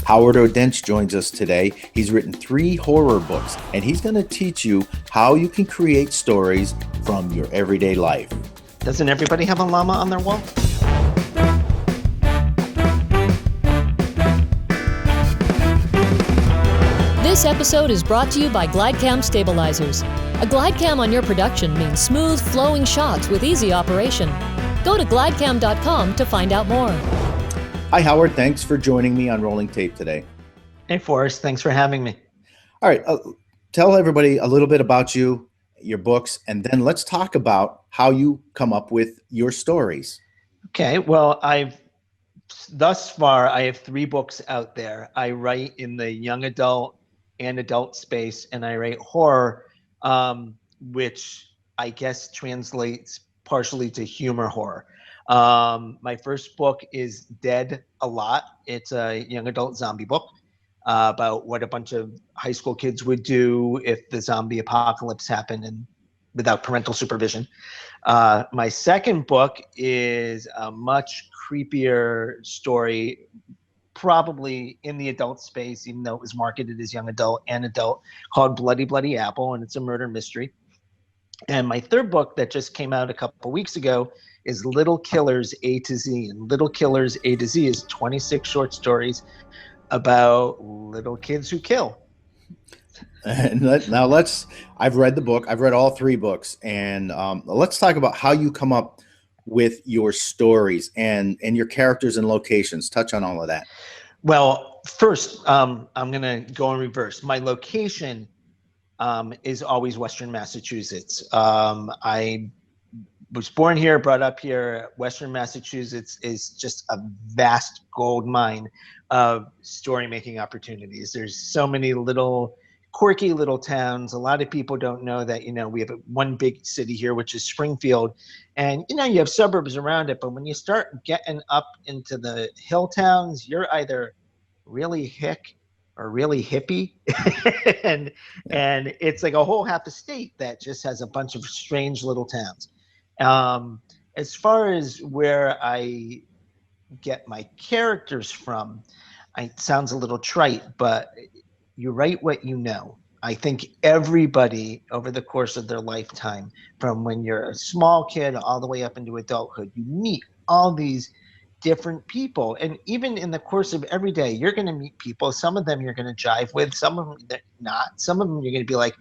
Howard Odentz joins us today. He's written 3 horror books, and he's going to teach you how you can create stories from your everyday life. Doesn't everybody have a llama on their wall? This episode is brought to you by GlideCam Stabilizers. A GlideCam on your production means smooth, flowing shots with easy operation. Go to glidecam.com to find out more. Hi, Howard. Thanks for joining me on Rolling Tape today. Hey, FORRIS. Thanks for having me. All right. Tell everybody a little bit about you, your books, and then let's talk about how you come up with your stories. Okay. Well, thus far, I have 3 books out there. I write in the young adult and adult space, and I write horror, which I guess translates partially to humor horror. My first book is Dead a Lot. It's a young adult zombie book about what a bunch of high school kids would do if the zombie apocalypse happened and without parental supervision. My second book is a much creepier story, probably in the adult space, even though it was marketed as young adult and adult, called Bloody Bloody Apple, and it's a murder mystery. And my third book that just came out a couple weeks ago is Little Killers A to Z. And Little Killers A to Z is 26 short stories about little kids who kill. And I've read the book. I've read all 3 books. And let's talk about how you come up with your stories and your characters and locations. Touch on all of that. Well, first, I'm going to go in reverse. My location is always Western Massachusetts. I was born here, brought up here. Western Massachusetts is just a vast gold mine of story-making opportunities. There's so many little quirky little towns. A lot of people don't know that, we have one big city here, which is Springfield. And, you have suburbs around it. But when you start getting up into the hill towns, you're either really hick or really hippie. and it's like a whole half a state that just has a bunch of strange little towns. As far as where I get my characters from, it sounds a little trite, but you write what you know. I think everybody over the course of their lifetime, from when you're a small kid all the way up into adulthood, you meet all these different people. And even in the course of every day, you're going to meet people. Some of them you're going to jive with, some of them they're not. Some of them you're going to be like,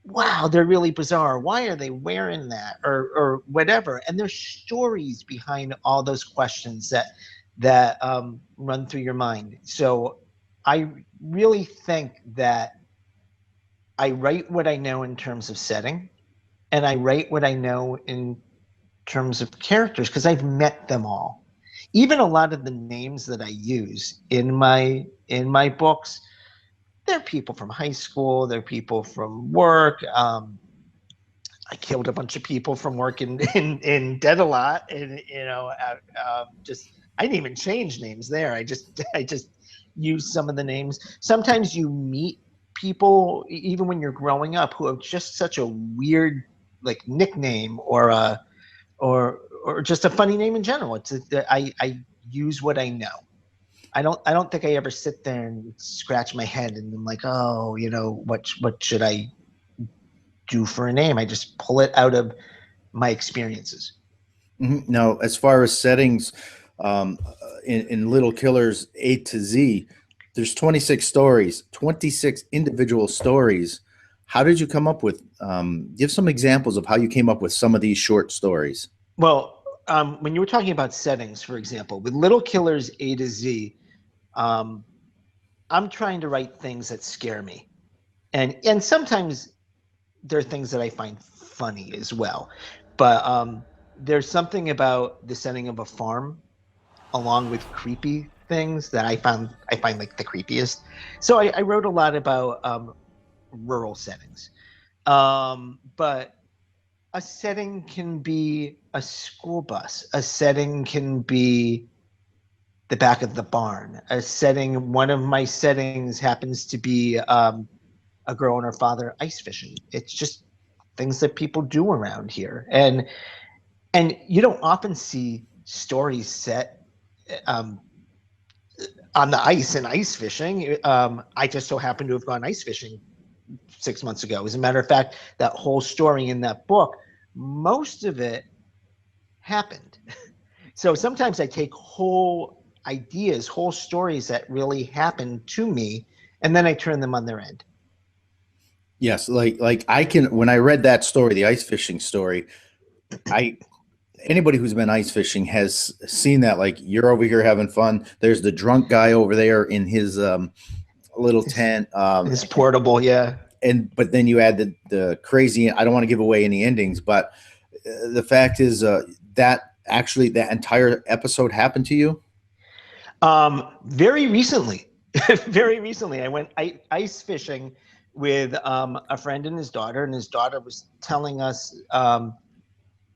wow, they're really bizarre. Why are they wearing that? Or whatever. And there's stories behind all those questions that run through your mind. So I really think that I write what I know in terms of setting, and I write what I know in terms of characters, because I've met them all. Even a lot of the names that I use in my books, they're people from high school, they're people from work. I killed a bunch of people from work in Dead a Lot, and I didn't even change names there. I just use some of the names. Sometimes you meet people, even when you're growing up, who have just such a weird like nickname or just a funny name in general. I use what I know. I don't think I ever sit there and scratch my head and I'm like, oh, what should I do for a name? I just pull it out of my experiences. Mm-hmm. Now, as far as settings, in Little Killers A to Z, there's 26 stories, 26 individual stories. How did you come up with, give some examples of how you came up with some of these short stories? Well, when you were talking about settings, for example, with Little Killers A to Z, I'm trying to write things that scare me. And sometimes there are things that I find funny as well. But there's something about the setting of a farm along with creepy things that I find like the creepiest. So I wrote a lot about rural settings. But a setting can be a school bus. A setting can be the back of the barn. One of my settings happens to be a girl and her father ice fishing. It's just things that people do around here. And you don't often see stories set on the ice and ice fishing. I just so happened to have gone ice fishing 6 months ago. As a matter of fact, that whole story in that book, most of it happened. So sometimes I take whole ideas, whole stories that really happened to me, and then I turn them on their end. Yes, like I can, when I read that story, the ice fishing story, anybody who's been ice fishing has seen that. Like, you're over here having fun. There's the drunk guy over there in his little tent. It's portable, yeah. But then you add the crazy. I don't want to give away any endings, but the fact is that actually that entire episode happened to you. Very recently, very recently, I went ice fishing with a friend and his daughter was telling us.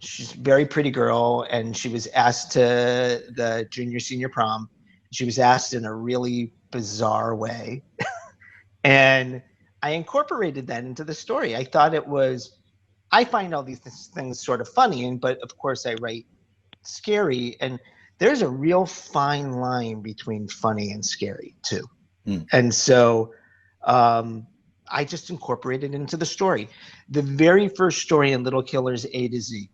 She's a very pretty girl, and she was asked to the junior-senior prom. She was asked in a really bizarre way. And I incorporated that into the story. I thought I find all these things sort of funny, but of course I write scary. And there's a real fine line between funny and scary too. And so I just incorporated it into the story. The very first story in Little Killers A to Z.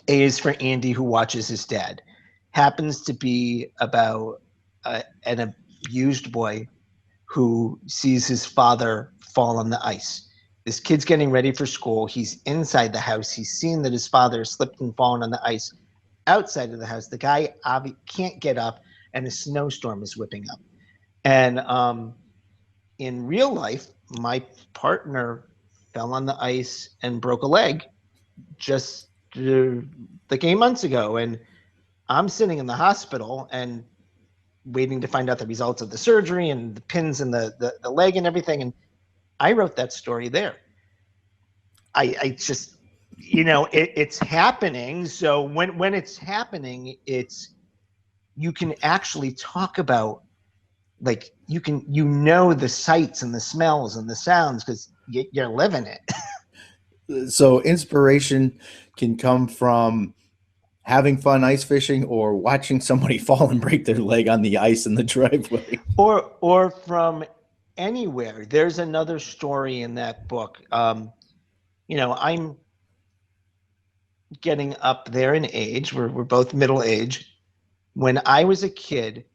A is for Andy, who watches his dad. Happens to be about an abused boy who sees his father fall on the ice. This kid's getting ready for school. He's inside the house. He's seen that his father has slipped and fallen on the ice outside of the house. The guy can't get up, and a snowstorm is whipping up. And in real life, my partner fell on the ice and broke a leg just like 8 months ago, and I'm sitting in the hospital and waiting to find out the results of the surgery and the pins in the leg and everything. And I wrote that story there. I just, it's happening. So when it's happening, you can actually talk about, like, the sights and the smells and the sounds because you're living it. So inspiration can come from having fun ice fishing or watching somebody fall and break their leg on the ice in the driveway. Or from anywhere. There's another story in that book. I'm getting up there in age. We're both middle age. When I was a kid,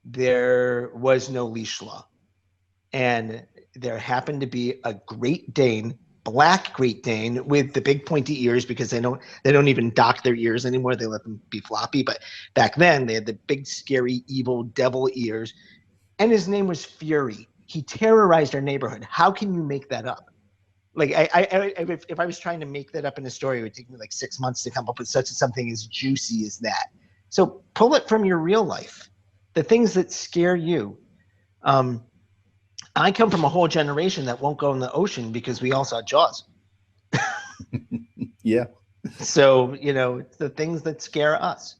there was no leash law. And there happened to be a Great Dane, black Great Dane with the big pointy ears, because they don't even dock their ears anymore. They let them be floppy. But back then they had the big, scary, evil devil ears. And his name was Fury. He terrorized our neighborhood. How can you make that up? Like, if I was trying to make that up in a story, it would take me like 6 months to come up with something as juicy as that. So pull it from your real life, the things that scare you. I come from a whole generation that won't go in the ocean because we all saw Jaws. Yeah. So, it's the things that scare us.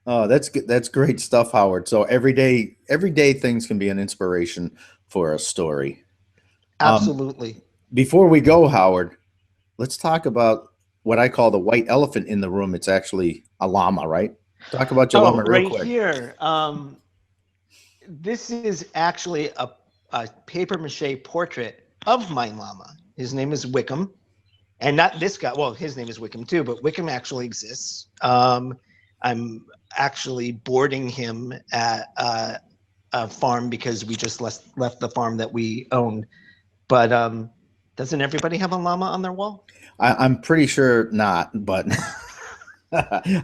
Oh, that's good. That's great stuff, Howard. So every day things can be an inspiration for a story. Absolutely. Before we go, Howard, let's talk about what I call the white elephant in the room. It's actually a llama, right? Talk about your llama real quick. Right here. This is actually a paper mache portrait of my llama. His name is Wickham, and not this guy. Well, his name is Wickham too, but Wickham actually exists. I'm actually boarding him at a farm because we just left the farm that we owned. But doesn't everybody have a llama on their wall? I'm pretty sure not, but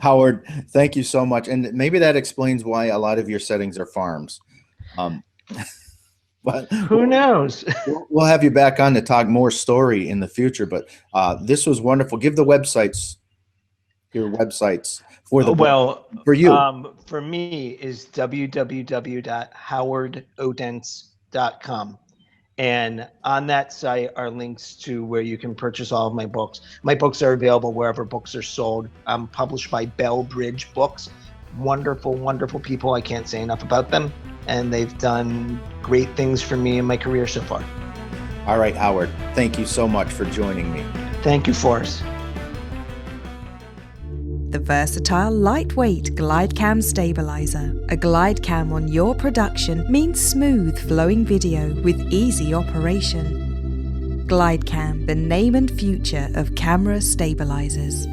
Howard, thank you so much. And maybe that explains why a lot of your settings are farms. But who knows? We'll have you back on to talk more story in the future. But this was wonderful. Give the websites, your websites for the for you. For me is www.howardodentz.com. And on that site are links to where you can purchase all of my books. My books are available wherever books are sold. I'm published by Bell Bridge Books. Wonderful, wonderful people. I can't say enough about them. And they've done great things for me in my career so far. All right, Howard. Thank you so much for joining me. Thank you, FORRIS. the versatile, lightweight GlideCam stabilizer. A GlideCam on your production means smooth, flowing video with easy operation. GlideCam, the name and future of camera stabilizers.